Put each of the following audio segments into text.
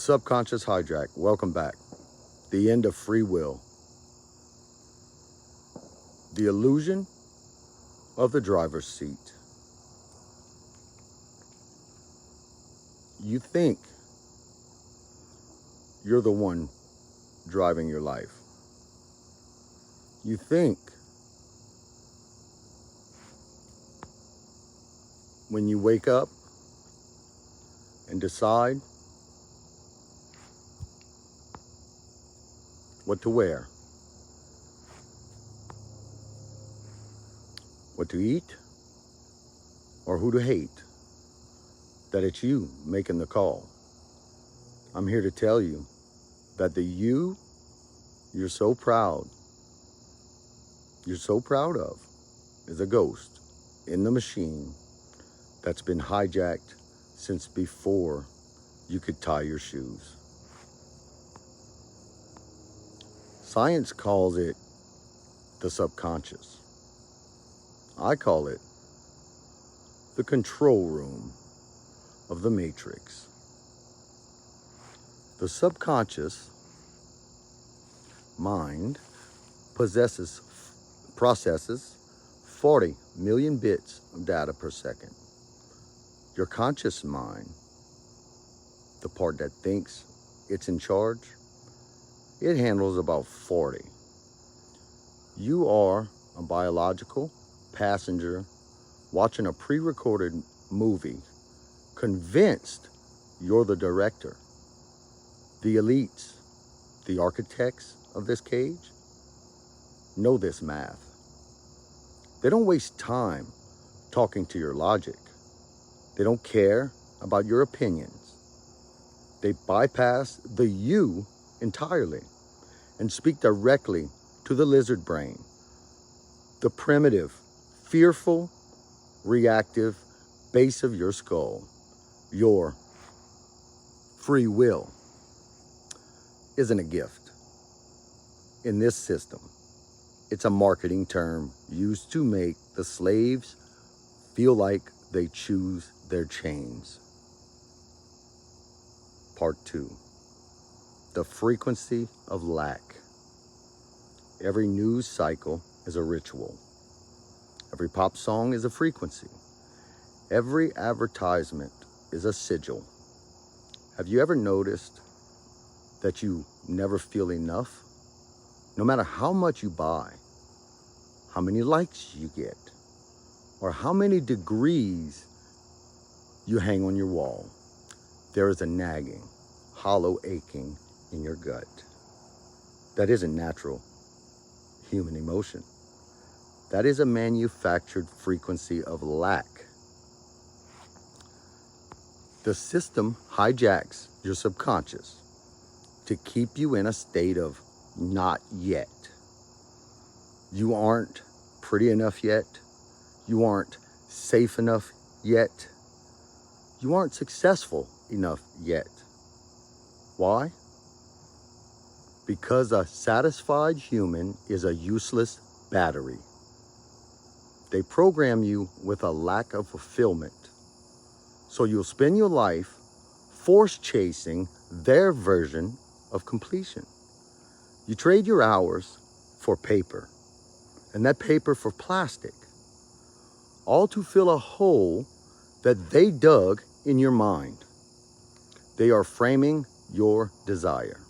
Subconscious hijack, welcome back. The end of free will. The illusion of the driver's seat. You think you're the one driving your life. You think when you wake up and decide what to wear, what to eat, or who to hate, that it's you making the call. I'm here to tell you that the you you're so proud of is a ghost in the machine that's been hijacked since before you could tie your shoes. Science calls it the subconscious. I call it the control room of the matrix. The subconscious mind processes 40 million bits of data per second. Your conscious mind, the part that thinks it's in charge, it handles about 40. You are a biological passenger watching a pre-recorded movie, convinced you're the director. The elites, the architects of this cage, know this math. They don't waste time talking to your logic. They don't care about your opinions. They bypass the you entirely and speak directly to the lizard brain, the primitive, fearful, reactive base of your skull. Your free will isn't a gift. In this system, it's a marketing term used to make the slaves feel like they choose their chains. Part 2. The frequency of lack. Every news cycle is a ritual. Every pop song is a frequency. Every advertisement is a sigil. Have you ever noticed that you never feel enough? No matter how much you buy, how many likes you get, or how many degrees you hang on your wall, there is a nagging, hollow aching in your gut. That isn't natural human emotion. That is a manufactured frequency of lack. The system hijacks your subconscious to keep you in a state of not yet. You aren't pretty enough yet. You aren't safe enough yet. You aren't successful enough yet. Why? Because a satisfied human is a useless battery. They program you with a lack of fulfillment. So you'll spend your life force chasing their version of completion. You trade your hours for paper, and that paper for plastic, all to fill a hole that they dug in your mind. They are framing your desire.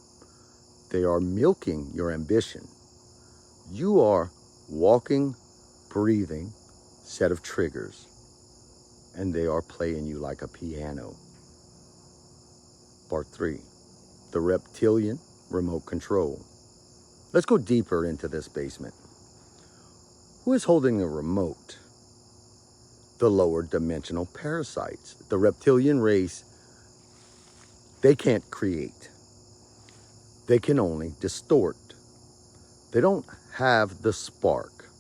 They are milking your ambition. You are walking, breathing set of triggers, and they are playing you like a piano. Part 3, the reptilian remote control. Let's go deeper into this basement. Who is holding the remote? The lower dimensional parasites. The reptilian race, they can't create. They can only distort. They don't have the spark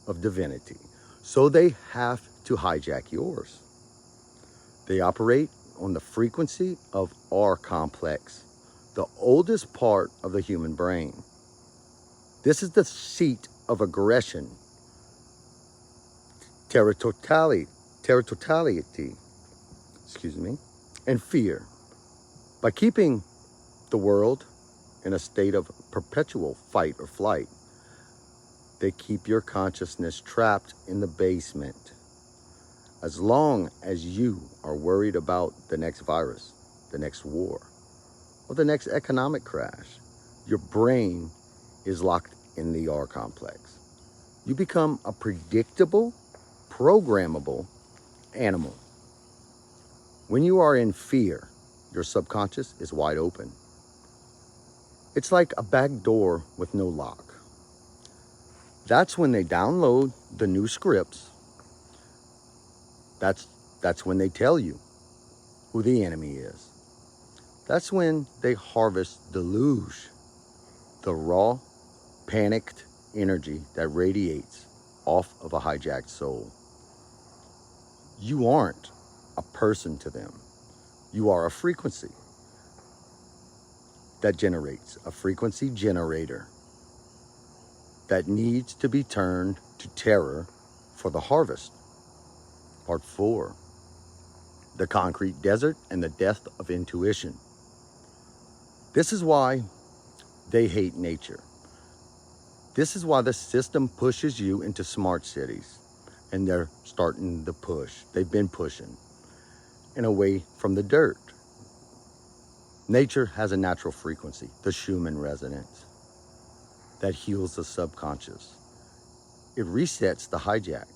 of divinity, so they have to hijack yours. They operate on the frequency of R complex, the oldest part of the human brain. This is the seat of aggression, territoriality, and fear. By keeping the world in a state of perpetual fight or flight. They keep your consciousness trapped in the basement. As long as you are worried about the next virus, the next war, or the next economic crash, your brain is locked in the R complex. You become a predictable, programmable animal. When you are in fear, your subconscious is wide open. It's like a back door with no lock. That's when they download the new scripts. That's when they tell you who the enemy is. That's when they harvest deluge, the raw, panicked energy that radiates off of a hijacked soul. You aren't a person to them. You are a frequency that generates, a frequency generator that needs to be turned to terror for the harvest. Part 4, the concrete desert and the death of intuition. This is why they hate nature. This is why the system pushes you into smart cities, and they're starting to push. They've been pushing and away from the dirt. Nature has a natural frequency, the Schumann resonance, that heals the subconscious. It resets the hijack.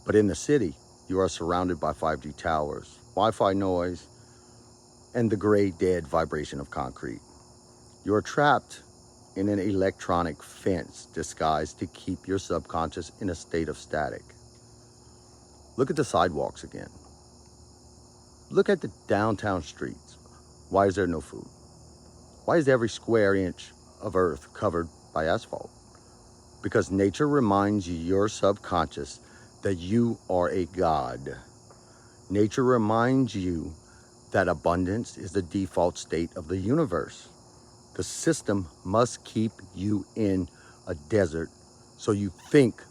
But in the city, you are surrounded by 5G towers, Wi-Fi noise, and the gray, dead vibration of concrete. You are trapped in an electronic fence disguised to keep your subconscious in a state of static. Look at the sidewalks again. Look at the downtown streets. Why is there no food? Why is every square inch of earth covered by asphalt? Because nature reminds your subconscious that you are a god. Nature reminds you that abundance is the default state of the universe. The system must keep you in a desert so you think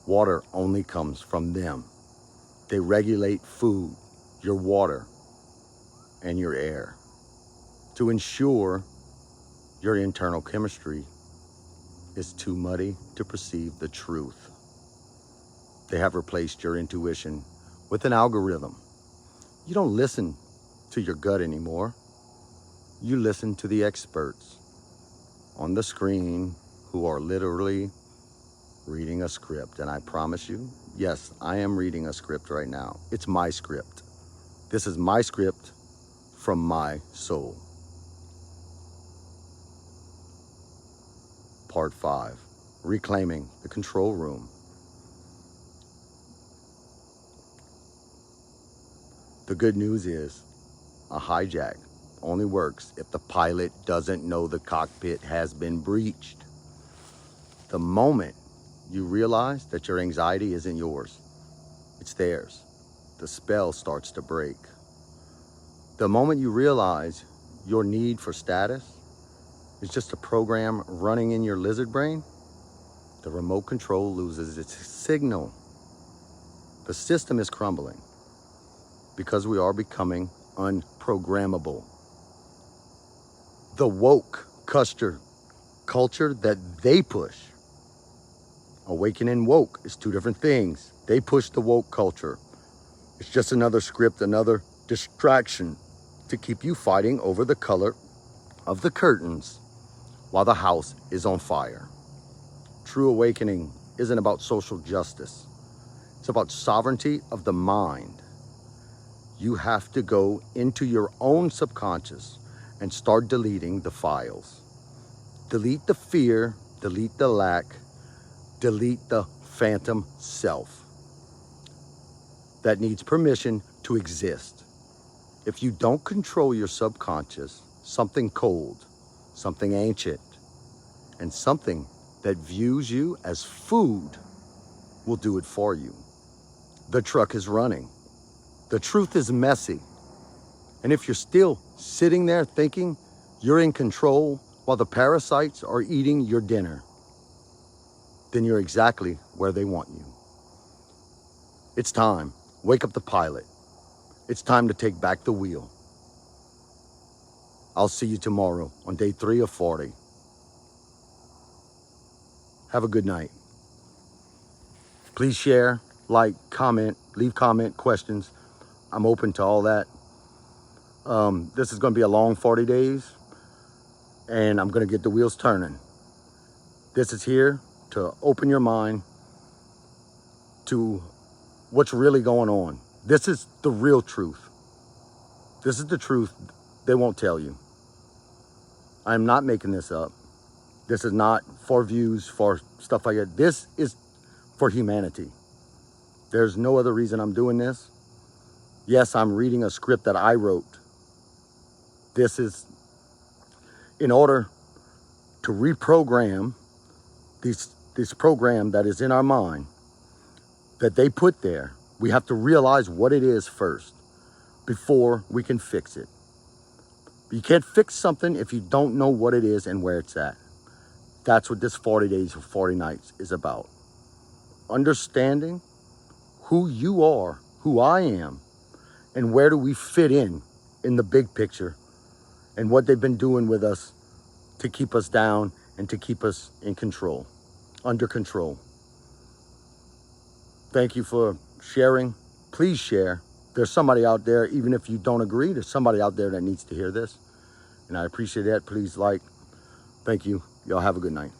water only comes from them. They regulate food, your water, and your air to ensure your internal chemistry is too muddy to perceive the truth. They have replaced your intuition with an algorithm. You don't listen to your gut anymore. You listen to the experts on the screen who are literally reading a script. And I promise you, yes, I am reading a script right now. It's my script. This is my script from my soul. Part 5, reclaiming the control room. The good news is a hijack only works if the pilot doesn't know the cockpit has been breached. The moment you realize that your anxiety isn't yours, it's theirs, the spell starts to break. The moment you realize your need for status is just a program running in your lizard brain, the remote control loses its signal. The system is crumbling because we are becoming unprogrammable. The woke culture that they push. Awaken and woke is two different things. They push the woke culture. It's just another script, another distraction to keep you fighting over the color of the curtains while the house is on fire. True awakening isn't about social justice. It's about sovereignty of the mind. You have to go into your own subconscious and start deleting the files. Delete the fear, delete the lack, delete the phantom self that needs permission to exist. If you don't control your subconscious, something cold, something ancient, and something that views you as food will do it for you. The truck is running. The truth is messy. And if you're still sitting there thinking you're in control while the parasites are eating your dinner, then you're exactly where they want you. It's time. Wake up the pilot. It's time to take back the wheel. I'll see you tomorrow on day 3 of 40. Have a good night. Please share, like, comment, leave comment, questions. I'm open to all that. This is going to be a long 40 days, and I'm going to get the wheels turning. This is here to open your mind to what's really going on. This is the real truth. This is the truth they won't tell you. I'm not making this up. This is not for views, for stuff like that. This is for humanity. There's no other reason I'm doing this. Yes, I'm reading a script that I wrote. This is in order to reprogram this program that is in our mind that they put there. We have to realize what it is first before we can fix it. You can't fix something if you don't know what it is and where it's at. That's what this 40 days or 40 nights is about. Understanding who you are, who I am, and where do we fit in the big picture, and what they've been doing with us to keep us down and to keep us in control, under control. Thank you for sharing. Please share. There's somebody out there, even if you don't agree, there's somebody out there that needs to hear this. And I appreciate that. Please like. Thank you. Y'all have a good night.